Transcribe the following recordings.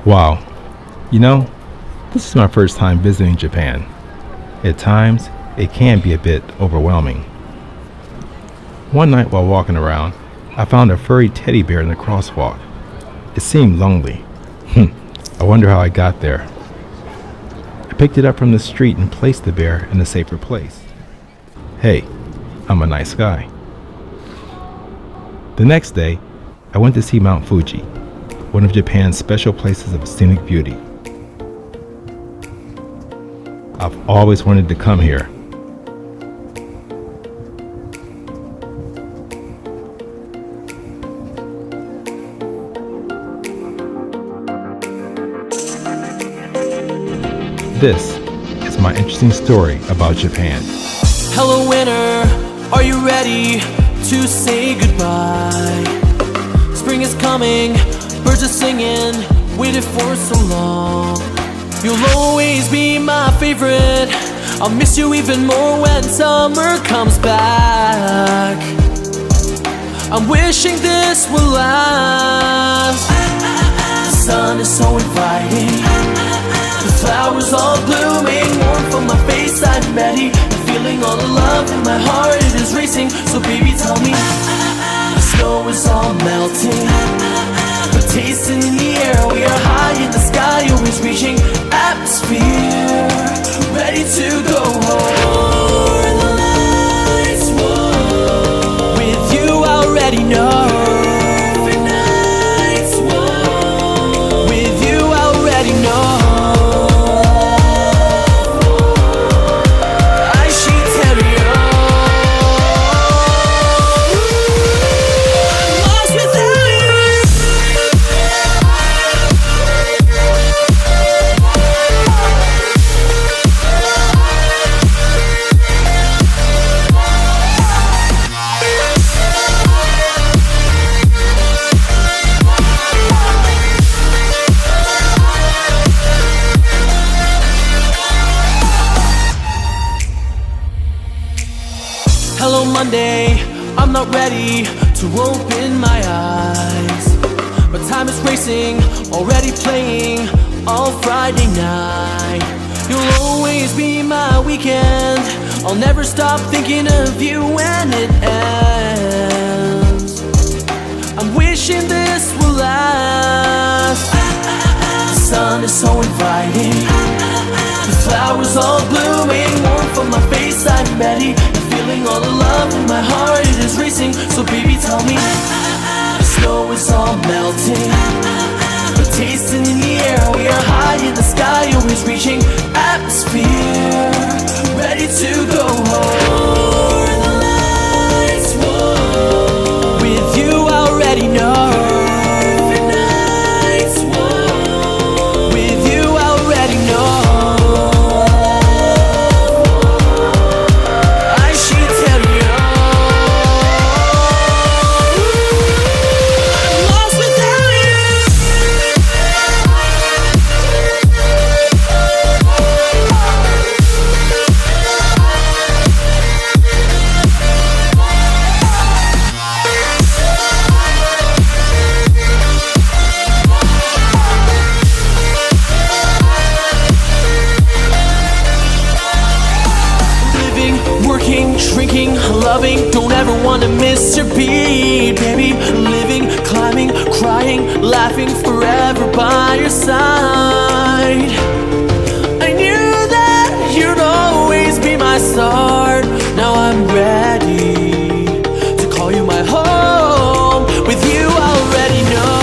Wow, you know, this is my first time visiting Japan. At times, it can be a bit overwhelming. One night while walking around, I found a furry teddy bear in the crosswalk. It seemed lonely. I wonder how I got there. I picked it up from the street and placed the bear in a safer place. Hey, I'm a nice guy. The next day, I went to see Mount Fuji, one of Japan's special places of scenic beauty. I've always wanted to come here. This is my interesting story about Japan. Hello winter, are you ready to say goodbye? Spring is coming, birds are singing, waited for so long. You'll always be my favorite, I'll miss you even more when summer comes back. I'm wishing this will last. The sun is so inviting, the flowers all blooming, warm from my face I'm ready. I'm feeling all the love in my heart, it is racing. So baby tell me, the snow is all melting, but tasting in the air, we are high in the sky, always reaching atmosphere, ready to go home. The lights, whoa. With you I already know. Perfect nights, whoa. With you I already know. Hello Monday, I'm not ready to open my eyes, but time is racing, already playing all Friday night. You'll always be my weekend, I'll never stop thinking of you when it ends. I'm wishing this will last. The sun is so inviting, the flowers all blooming, warm from my face I'm ready. Feeling all the love in my heart, it is racing. So baby tell me, the snow is all melting, but tasting in the air, we are high in the sky, always reaching atmosphere, ready to go home. The lights, whoa. With you I already know. Perfect nights, whoa. With you I already know. Drinking, loving, don't ever wanna miss your beat, baby. Living, climbing, crying, laughing, forever by your side. I knew that you'd always be my start. Now I'm ready to call you my home. With you I already know.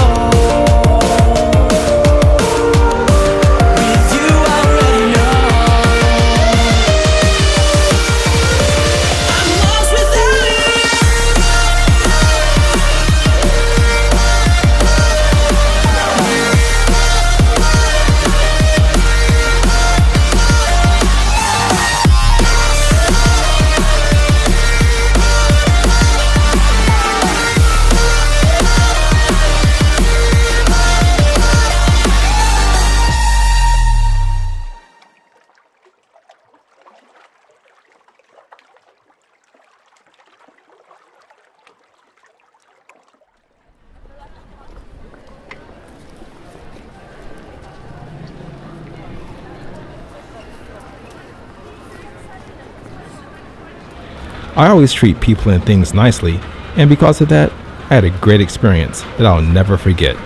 I always treat people and things nicely, and because of that, I had a great experience that I'll never forget.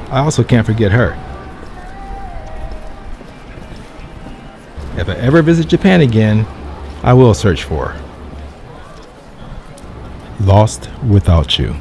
I also can't forget her. If I ever visit Japan again, I will search for Lost Without You.